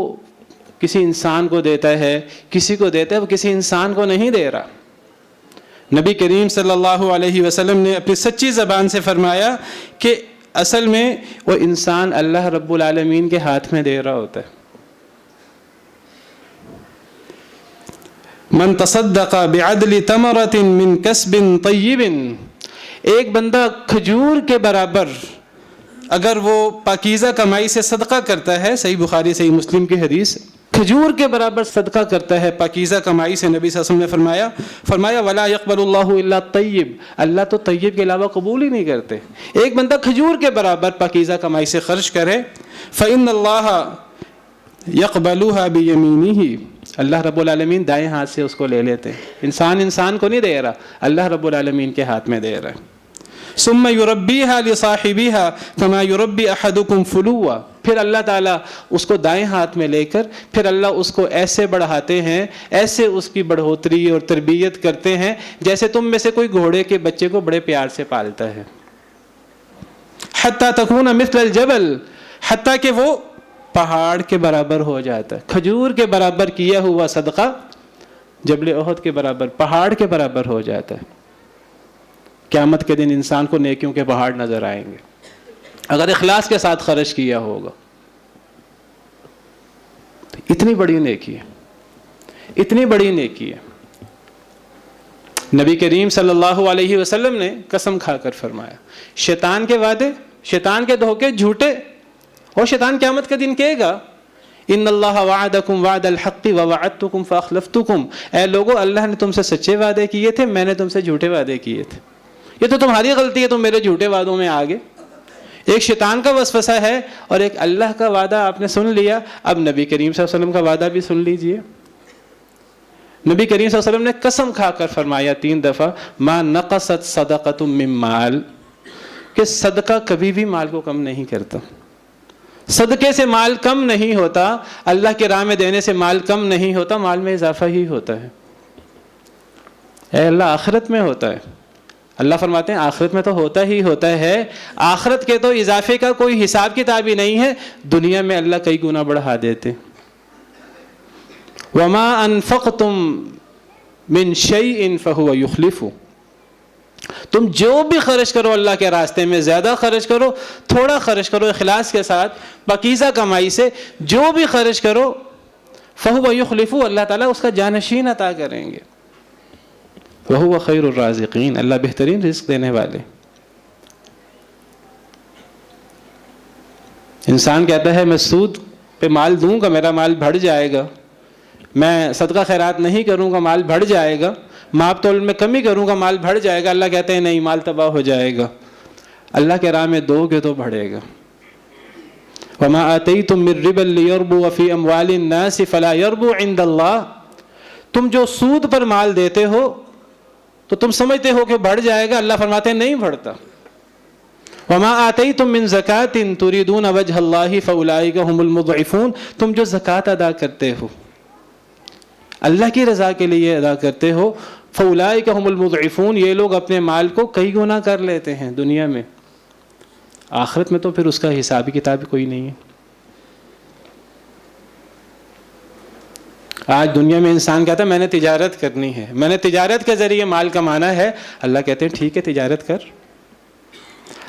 کسی انسان کو دیتا ہے، کسی کو دیتا ہے، وہ کسی انسان کو نہیں دے رہا۔ نبی کریم صلی اللہ علیہ وسلم نے اپنی سچی زبان سے فرمایا کہ اصل میں وہ انسان اللہ رب العالمین کے ہاتھ میں دے رہا ہوتا ہے۔ من تصدق بعدل تمرة من کسب طیب، ایک بندہ کھجور کے برابر اگر وہ پاکیزہ کمائی سے صدقہ کرتا ہے، صحیح بخاری صحیح مسلم کی حدیث، کھجور کے برابر صدقہ کرتا ہے پاکیزہ کمائی سے، نبی صلی اللہ علیہ وسلم نے فرمایا ولا يقبل اللہ الا طیب، اللہ تو طیب کے علاوہ قبول ہی نہیں کرتے۔ ایک بندہ کھجور کے برابر پاکیزہ کمائی سے خرچ کرے، فإن اللہ يقبلها بيمينه، اللہ رب العالمین دائیں ہاتھ سے اس کو لے لیتے ہیں۔ انسان کو نہیں دے رہا، اللہ رب العالمین کے ہاتھ میں دے رہا ہے۔ ثم يربيها لصاحبها كما يربي احدكم فلوا، پھر اللہ تعالیٰ اس کو دائیں ہاتھ میں لے کر پھر اللہ اس کو ایسے بڑھاتے ہیں، ایسے اس کی بڑھوتری اور تربیت کرتے ہیں جیسے تم میں سے کوئی گھوڑے کے بچے کو بڑے پیار سے پالتا ہے۔ حتى تكون مثل الجبل، حتیٰ کہ وہ پہاڑ کے برابر ہو جاتا ہے۔ کھجور کے برابر کیا ہوا صدقہ جبل احد کے برابر، پہاڑ کے برابر ہو جاتا ہے۔ قیامت کے دن انسان کو نیکیوں کے پہاڑ نظر آئیں گے اگر اخلاص کے ساتھ خرچ کیا ہوگا۔ اتنی بڑی نیکی ہے، اتنی بڑی نیکی ہے۔ نبی کریم صلی اللہ علیہ وسلم نے قسم کھا کر فرمایا، شیطان کے وعدے، شیطان کے دھوکے جھوٹے، اور شیطان قیامت کا دن کہے گا ان اللہ وعدکم وعد الحق ووعدتکم فاخلفتکم، اے لوگو اللہ نے تم سے سچے وعدے کیے تھے، میں نے تم سے جھوٹے وعدے کیے تھے، یہ تو تمہاری غلطی ہے، تم میرے جھوٹے وعدوں میں آگے۔ ایک شیطان کا وسوسہ ہے اور ایک اللہ کا وعدہ آپ نے سن لیا، اب نبی کریم صلی اللہ علیہ وسلم کا وعدہ بھی سن لیجئے۔ نبی کریم صلی اللہ علیہ وسلم نے قسم کھا کر فرمایا 3 دفعہ، ما نقصت صدقۃ من مال، کہ صدقہ کبھی بھی مال کو کم نہیں کرتا، صدقے سے مال کم نہیں ہوتا، اللہ کے راہ میں دینے سے مال کم نہیں ہوتا، مال میں اضافہ ہی ہوتا ہے۔ اے اللہ آخرت میں ہوتا ہے، اللہ فرماتے ہیں آخرت میں تو ہوتا ہی ہوتا ہے، آخرت کے تو اضافے کا کوئی حساب کتاب ہی نہیں ہے، دنیا میں اللہ کئی گنا بڑھا دیتے۔ وما انفقتم من شیء فهو یخلفہ، تم جو بھی خرچ کرو اللہ کے راستے میں، زیادہ خرچ کرو، تھوڑا خرچ کرو، اخلاص کے ساتھ پاکیزہ کمائی سے جو بھی خرچ کرو، فهو یخلفہ، اللہ تعالیٰ اس کا جانشین عطا کریں گے۔ وَهُوَ خَيْرُ الرَّازِقِينَ، اللہ بہترین رزق دینے والے۔ انسان کہتا ہے میں سود پہ مال دوں گا میرا مال بڑھ جائے گا، میں صدقہ خیرات نہیں کروں گا مال بڑھ جائے گا، ماپ تول میں کمی کروں گا مال بڑھ جائے گا۔ اللہ کہتے ہیں نہیں، مال تباہ ہو جائے گا، اللہ کے راہ میں دو گے تو بڑھے گا۔ وَمَا آتَيْتُم مِّن رِّبًا لِيَرْبُوَ فِي أَمْوَالِ النَّاسِ فَلَا يَرْبُو عِندَ اللَّهِ، تم جو سود پر مال دیتے ہو تو تم سمجھتے ہو کہ بڑھ جائے گا، اللہ فرماتے ہیں نہیں بڑھتا۔ وما آتیتم من زکاۃ تریدون وجہ اللہ فاولئک هم المضعفون، تم جو زکوٰۃ ادا کرتے ہو اللہ کی رضا کے لیے ادا کرتے ہو، فاولئک هم المضعفون، یہ لوگ اپنے مال کو کئی گنا کر لیتے ہیں دنیا میں۔ آخرت میں تو پھر اس کا حسابی کتاب کوئی نہیں ہے. آج دنیا میں انسان کہتا ہے میں نے تجارت کرنی ہے, میں نے تجارت کے ذریعے مال کمانا ہے. اللہ کہتے ہیں ٹھیک ہے تجارت کر.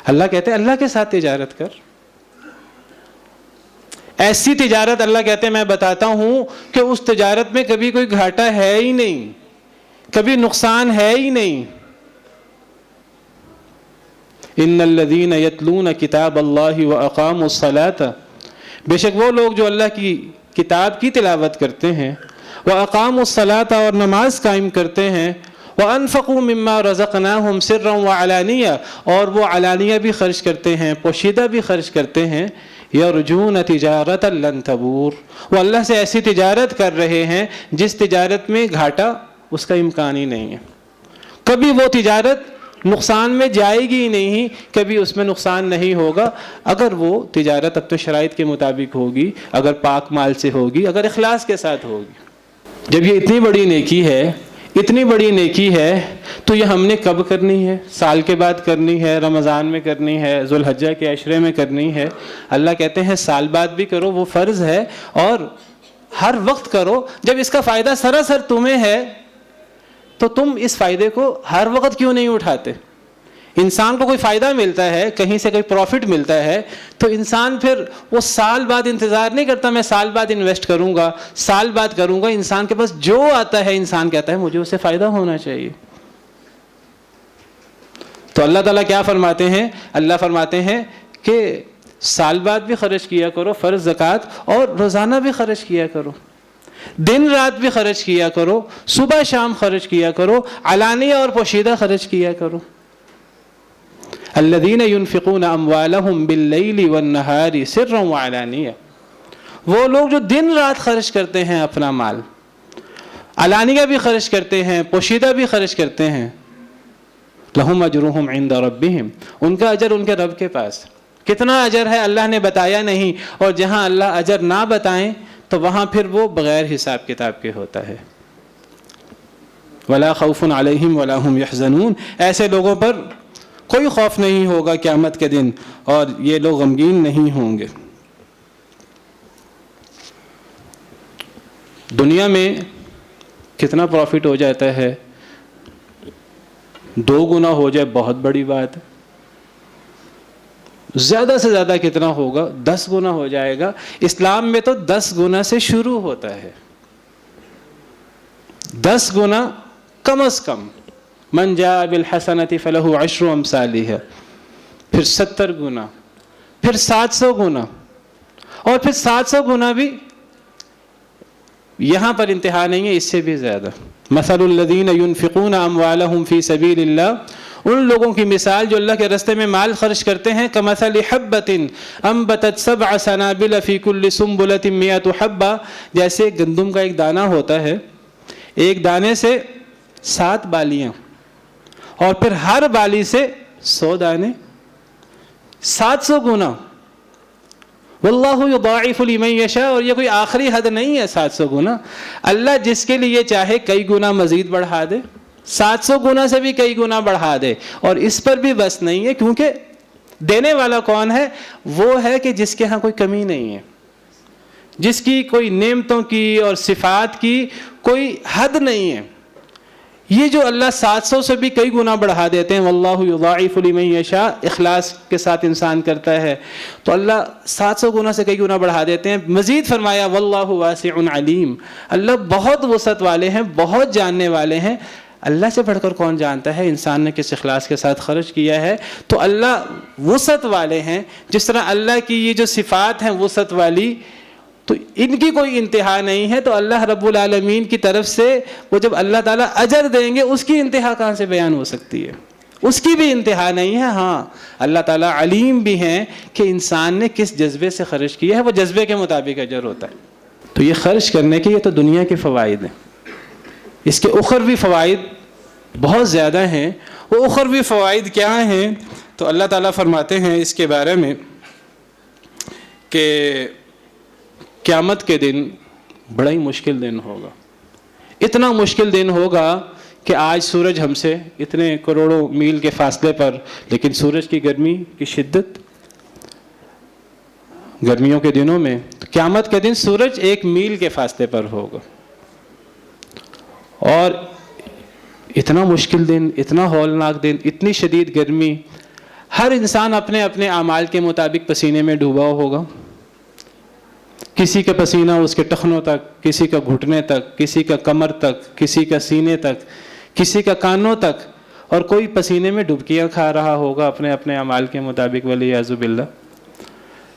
اللہ کہتے ہیں اللہ کے ساتھ تجارت کر. ایسی تجارت اللہ کہتے ہیں میں بتاتا ہوں کہ اس تجارت میں کبھی کوئی گھاٹا ہے ہی نہیں, کبھی نقصان ہے ہی نہیں. ان الذین یتلون کتاب اللہ واقاموا الصلاۃ, بے شک وہ لوگ جو اللہ کی کتاب کی تلاوت کرتے ہیں, واقاموا الصلاۃ اور نماز قائم کرتے ہیں, وانفقوا مما رزقناہم سرا وعلانیہ اور وہ علانیہ بھی خرچ کرتے ہیں, پوشیدہ بھی خرچ کرتے ہیں, یرجون تجارت لن تبور, وہ اللہ سے ایسی تجارت کر رہے ہیں جس تجارت میں گھاٹا اس کا امکان ہی نہیں ہے. کبھی وہ تجارت نقصان میں جائے گی ہی نہیں, کبھی اس میں نقصان نہیں ہوگا اگر وہ تجارت اپنے شرائط کے مطابق ہوگی, اگر پاک مال سے ہوگی, اگر اخلاص کے ساتھ ہوگی. جب یہ اتنی بڑی نیکی ہے, اتنی بڑی نیکی ہے, تو یہ ہم نے کب کرنی ہے؟ سال کے بعد کرنی ہے, رمضان میں کرنی ہے, ذوالحجہ کے عشرے میں کرنی ہے. اللہ کہتے ہیں سال بعد بھی کرو, وہ فرض ہے, اور ہر وقت کرو. جب اس کا فائدہ سراسر تمہیں ہے تو تم اس فائدے کو ہر وقت کیوں نہیں اٹھاتے؟ انسان کو کوئی فائدہ ملتا ہے, کہیں سے کوئی پروفٹ ملتا ہے, تو انسان پھر وہ سال بعد انتظار نہیں کرتا میں سال بعد انویسٹ کروں گا, سال بعد کروں گا. انسان کے پاس جو آتا ہے انسان کہتا ہے مجھے اس سے فائدہ ہونا چاہیے. تو اللہ تعالیٰ کیا فرماتے ہیں؟ اللہ فرماتے ہیں کہ سال بعد بھی خرچ کیا کرو فرض زکوٰۃ, اور روزانہ بھی خرچ کیا کرو, دن رات بھی خرچ کیا کرو, صبح شام خرچ کیا کرو, علانیہ اور پوشیدہ خرچ کیا کرو. الذین ينفقون اموالهم باللیل والنہار سرا وعلانیہ, وہ لوگ جو دن رات خرچ کرتے ہیں اپنا مال, علانیہ بھی خرچ کرتے ہیں, پوشیدہ بھی خرچ کرتے ہیں. لہم اجرہم عند ربہم, ان کا اجر ان کے رب کے پاس. کتنا اجر ہے اللہ نے بتایا نہیں, اور جہاں اللہ اجر نہ بتائیں تو وہاں پھر وہ بغیر حساب کتاب کے ہوتا ہے. ولا خوف علیہم ولا هم یحزنون, ایسے لوگوں پر کوئی خوف نہیں ہوگا قیامت کے دن, اور یہ لوگ غمگین نہیں ہوں گے. دنیا میں کتنا پروفٹ ہو جاتا ہے, 2 گنا ہو جائے بہت بڑی بات. زیادہ سے زیادہ کتنا ہوگا؟ 10 گنا ہو جائے گا. اسلام میں تو 10 گنا سے شروع ہوتا ہے, 10 گنا کم از کم. من جاء بالحسنۃ فلہ 10 امثالہ, پھر 70 گنا, پھر 700 گنا, اور پھر 700 گنا بھی یہاں پر انتہا نہیں ہے, اس سے بھی زیادہ. مثل الذین ينفقون اموالهم فی سبیل اللہ, ان لوگوں کی مثال جو اللہ کے راستے میں مال خرچ کرتے ہیں, کمثل حبۃ انبتت 7 سنابل فی کل سنبلۃ 100 حبہ, جیسے گندم کا ایک دانہ ہوتا ہے, ایک دانے سے 7 بالیاں, اور پھر ہر بالی سے 100 دانے, 700 گنا. واللہ یضاعف لمن یشاء, اور یہ کوئی آخری حد نہیں ہے 700 گنا. اللہ جس کے لیے چاہے کئی گنا مزید بڑھا دے, 700 گنا سے بھی کئی گنا بڑھا دے. اور اس پر بھی بس نہیں ہے, کیونکہ دینے والا کون ہے؟ وہ ہے کہ جس کے ہاں کوئی کمی نہیں ہے, جس کی کوئی نعمتوں کی اور صفات کی کوئی حد نہیں ہے. یہ جو اللہ 700 سے بھی کئی گنا بڑھا دیتے ہیں, واللہ یضاعف لمن یشاء, اخلاص کے ساتھ انسان کرتا ہے تو اللہ 700 گنا سے کئی گنا بڑھا دیتے ہیں. مزید فرمایا واللہ واسع علیم, اللہ بہت وسعت والے ہیں, بہت جاننے والے ہیں. اللہ سے بڑھ کر کون جانتا ہے انسان نے کس اخلاص کے ساتھ خرچ کیا ہے؟ تو اللہ وسعت والے ہیں. جس طرح اللہ کی یہ جو صفات ہیں وسعت والی, تو ان کی کوئی انتہا نہیں ہے. تو اللہ رب العالمین کی طرف سے وہ جب اللہ تعالیٰ اجر دیں گے, اس کی انتہا کہاں سے بیان ہو سکتی ہے؟ اس کی بھی انتہا نہیں ہے. ہاں اللہ تعالیٰ علیم بھی ہیں کہ انسان نے کس جذبے سے خرچ کیا ہے, وہ جذبے کے مطابق اجر ہوتا ہے. تو یہ خرچ کرنے کے یہ تو دنیا کے فوائد ہیں, اس کے اخروی فوائد بہت زیادہ ہیں. وہ اخروی فوائد کیا ہیں؟ تو اللہ تعالیٰ فرماتے ہیں اس کے بارے میں کہ قیامت کے دن بڑا ہی مشکل دن ہوگا. اتنا مشکل دن ہوگا کہ آج سورج ہم سے اتنے کروڑوں میل کے فاصلے پر, لیکن سورج کی گرمی کی شدت گرمیوں کے دنوں میں، تو قیامت کے دن سورج 1 میل کے فاصلے پر ہوگا، اور اتنا مشکل دن، اتنا ہولناک دن، اتنی شدید گرمی، ہر انسان اپنے اپنے اعمال کے مطابق پسینے میں ڈوبا ہوگا. کسی کا پسینہ اس کے ٹخنوں تک، کسی کا گھٹنے تک، کسی کا کمر تک، کسی کا سینے تک، کسی کا کانوں تک، اور کوئی پسینے میں ڈبکیاں کھا رہا ہوگا اپنے اپنے اعمال کے مطابق، والعیاذ باللہ.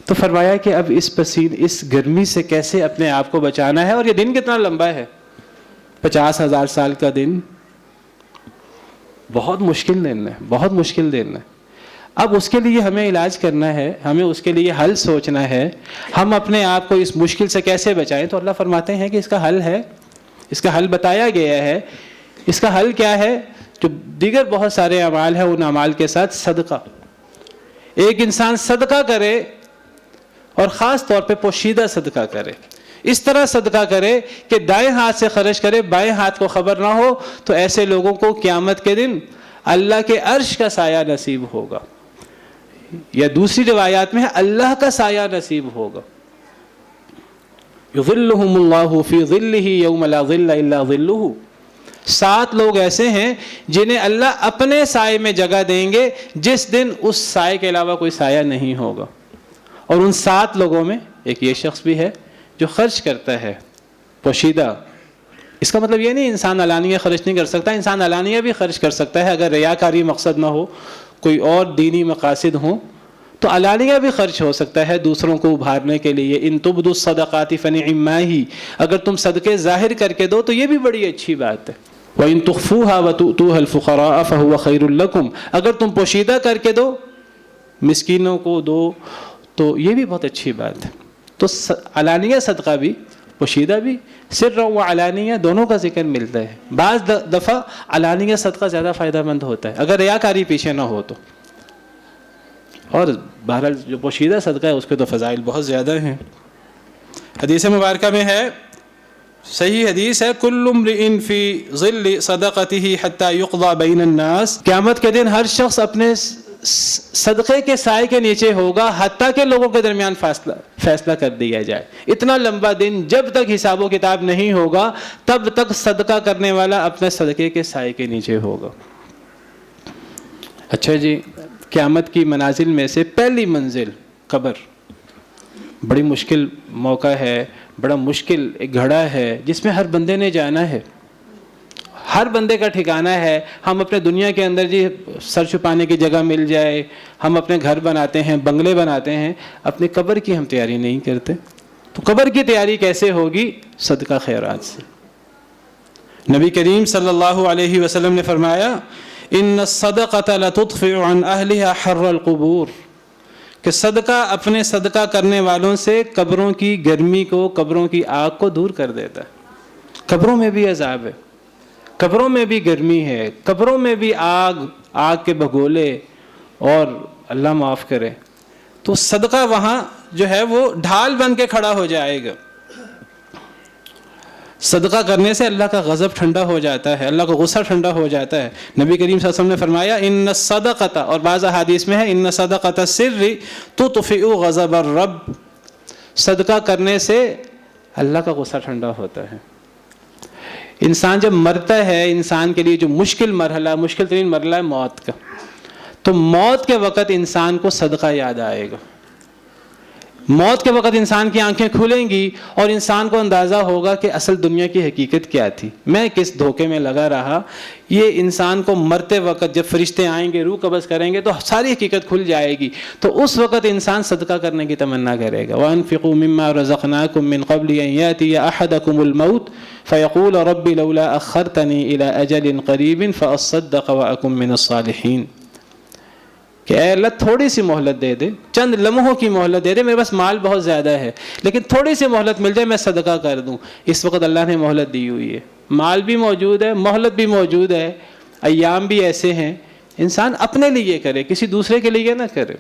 تو فرمایا کہ اب اس گرمی سے کیسے اپنے آپ کو بچانا ہے. اور یہ دن کتنا لمبا ہے، 50,000 سال کا دن، بہت مشکل دن ہے، بہت مشکل دن ہے. اب اس کے لیے ہمیں علاج کرنا ہے، ہمیں اس کے لیے حل سوچنا ہے، ہم اپنے آپ کو اس مشکل سے کیسے بچائیں. تو اللہ فرماتے ہیں کہ اس کا حل ہے، اس کا حل بتایا گیا ہے. اس کا حل کیا ہے؟ جو دیگر بہت سارے اعمال ہیں، ان اعمال کے ساتھ صدقہ. ایک انسان صدقہ کرے، اور خاص طور پہ پوشیدہ صدقہ کرے. اس طرح صدقہ کرے کہ دائیں ہاتھ سے خرچ کرے، بائیں ہاتھ کو خبر نہ ہو. تو ایسے لوگوں کو قیامت کے دن اللہ کے عرش کا سایہ نصیب ہوگا، یا دوسری روایات میں ہے اللہ کا سایہ نصیب ہوگا. یظلہم اللہ فی ظلہ یوم لا ظل الا ظلہ. 7 لوگ ایسے ہیں جنہیں اللہ اپنے سائے میں جگہ دیں گے جس دن اس سائے کے علاوہ کوئی سایہ نہیں ہوگا. اور ان 7 لوگوں میں ایک یہ شخص بھی ہے جو خرچ کرتا ہے پوشیدہ. اس کا مطلب یہ نہیں انسان علانیہ خرچ نہیں کر سکتا، انسان علانیہ بھی خرچ کر سکتا ہے اگر ریاکاری مقصد نہ ہو، کوئی اور دینی مقاصد ہوں تو علانیہ بھی خرچ ہو سکتا ہے دوسروں کو ابھارنے کے لیے. ان تبدوا الصدقات فنعما ہی، اگر تم صدقے ظاہر کر کے دو تو یہ بھی بڑی اچھی بات ہے. وَإِن تُخْفُوهَا وَتُؤْتُوهَا الْفُقَرَاءَ فَهُوَ خَيْرٌ لَكُمْ، اگر تم پوشیدہ کر کے دو، مسکینوں کو دو، تو یہ بھی بہت اچھی بات ہے. تو علانیہ صدقہ بھی، پوشیدہ بھی، سر و علانیہ دونوں کا ذکر ملتا ہے. بعض دفعہ علانیہ صدقہ زیادہ فائدہ مند ہوتا ہے اگر ریاکاری پیچھے نہ ہو تو. اور بہرحال جو پوشیدہ صدقہ ہے اس کے تو فضائل بہت زیادہ ہیں. حدیث مبارکہ میں ہے، صحیح حدیث ہے، کل امرئ فی ظل صدقته حتی یقضى بین الناس. قیامت کے دن ہر شخص اپنے صدقے کے سائے کے نیچے ہوگا حتیٰ کہ لوگوں کے درمیان فیصلہ کر دیا جائے. اتنا لمبا دن، جب تک حساب و کتاب نہیں ہوگا تب تک صدقہ کرنے والا اپنے صدقے کے سائے کے نیچے ہوگا. اچھا جی، قیامت کی منازل میں سے پہلی منزل قبر، بڑی مشکل موقع ہے، بڑا مشکل ایک گھڑا ہے جس میں ہر بندے نے جانا ہے، ہر بندے کا ٹھکانہ ہے. ہم اپنے دنیا کے اندر جی سر چھپانے کی جگہ مل جائے، ہم اپنے گھر بناتے ہیں، بنگلے بناتے ہیں، اپنی قبر کی ہم تیاری نہیں کرتے. تو قبر کی تیاری کیسے ہوگی؟ صدقہ خیرات سے. نبی کریم صلی اللہ علیہ وسلم نے فرمایا، ان الصدقۃ لتطفئ عن اہلها حر القبور، کہ صدقہ اپنے صدقہ کرنے والوں سے قبروں کی گرمی کو، قبروں کی آگ کو دور کر دیتا ہے. قبروں میں بھی عذاب ہے، قبروں میں بھی گرمی ہے، قبروں میں بھی آگ کے بگولے، اور اللہ معاف کرے. تو صدقہ وہاں جو ہے وہ ڈھال بن کے کھڑا ہو جائے گا. صدقہ کرنے سے اللہ کا غضب ٹھنڈا ہو جاتا ہے، اللہ کا غصہ ٹھنڈا ہو جاتا ہے. نبی کریم صلی اللہ علیہ وسلم نے فرمایا، ان الصدقۃ، اور بعض احادیث میں ہے، ان صدقۃ السر تطفئ غضب الرب، صدقہ کرنے سے اللہ کا غصہ ٹھنڈا ہوتا ہے. انسان جب مرتا ہے، انسان کے لیے جو مشکل ترین مرحلہ ہے موت کا، تو موت کے وقت انسان کو صدقہ یاد آئے گا. موت کے وقت انسان کی آنکھیں کھلیں گی اور انسان کو اندازہ ہوگا کہ اصل دنیا کی حقیقت کیا تھی، میں کس دھوکے میں لگا رہا. یہ انسان کو مرتے وقت جب فرشتے آئیں گے، روح قبض کریں گے، تو ساری حقیقت کھل جائے گی. تو اس وقت انسان صدقہ کرنے کی تمنا کرے گا. وَأَنفِقُوا مِمَّا رَزَقْنَاكُم مِّن قَبْلِ أَن يَأْتِيَ أَحَدَكُمُ الْمَوْتُ فَيَقُولَ رَبِّ لَوْلَا أَخَّرْتَنِي إِلَىٰ أَجَلٍ قَرِيبٍ فَأَصَّدَّقَ وَأَكُن مِّنَ الصَّالِحِينَ، کہ اے اللہ تھوڑی سی مہلت دے دے، چند لمحوں کی مہلت دے دے، میرے پاس مال بہت زیادہ ہے لیکن تھوڑی سی مہلت مل جائے، میں صدقہ کر دوں. اس وقت اللہ نے مہلت دی ہوئی ہے، مال بھی موجود ہے، مہلت بھی موجود ہے، ایام بھی ایسے ہیں. انسان اپنے لیے کرے، کسی دوسرے کے لیے نہ کرے.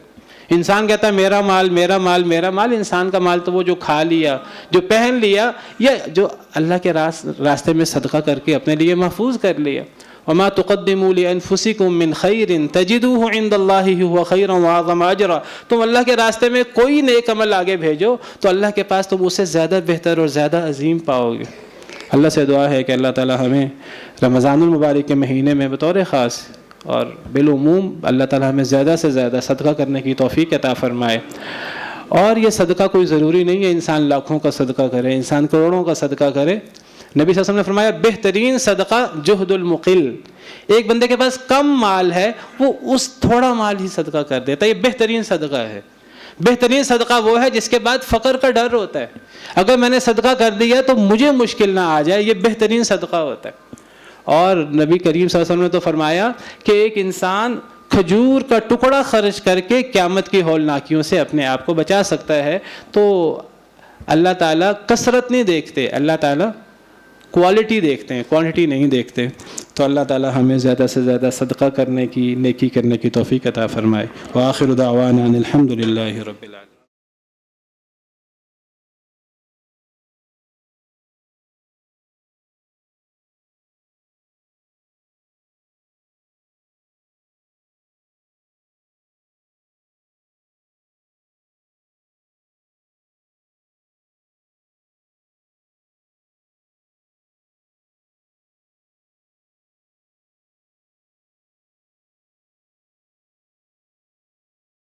انسان کہتا ہے میرا مال میرا مال میرا مال. انسان کا مال تو وہ جو کھا لیا، جو پہن لیا، یا جو اللہ کے راستے میں صدقہ کر کے اپنے لیے محفوظ کر لیا. وما تقدموا لانفسکم من خیر تجدوہ عند اللہ هو خیرا واعظم اجرا. تم اللہ کے راستے میں کوئی نیک عمل آگے بھیجو تو اللہ کے پاس تم اسے زیادہ بہتر اور زیادہ عظیم پاؤ گے. اللہ سے دعا ہے کہ اللہ تعالی ہمیں رمضان المبارک کے مہینے میں بطور خاص اور بالعموم اللہ تعالی ہمیں زیادہ سے زیادہ صدقہ کرنے کی توفیق عطا فرمائے. اور یہ صدقہ کوئی ضروری نہیں ہے انسان لاکھوں کا صدقہ کرے, انسان کروڑوں کا صدقہ کرے. نبی صلی اللہ علیہ وسلم نے فرمایا بہترین صدقہ جہد المقل. ایک بندے کے پاس کم مال ہے, وہ اس تھوڑا مال ہی صدقہ کر دیتا ہے, یہ بہترین صدقہ ہے. بہترین صدقہ وہ ہے جس کے بعد فقر کا ڈر ہوتا ہے. اگر میں نے صدقہ کر دیا تو مجھے مشکل نہ آ جائے, یہ بہترین صدقہ ہوتا ہے. اور نبی کریم صلی اللہ علیہ وسلم نے تو فرمایا کہ ایک انسان کھجور کا ٹکڑا خرچ کر کے قیامت کی ہولناکیوں سے اپنے آپ کو بچا سکتا ہے. تو اللہ تعالیٰ کثرت نہیں دیکھتے, اللہ تعالیٰ کوالٹی دیکھتے ہیں, کوانٹٹی نہیں دیکھتے. تو اللہ تعالیٰ ہمیں زیادہ سے زیادہ صدقہ کرنے کی, نیکی کرنے کی توفیق عطا فرمائے. وآخر دعوانا ان الحمد للہ رب العالمین.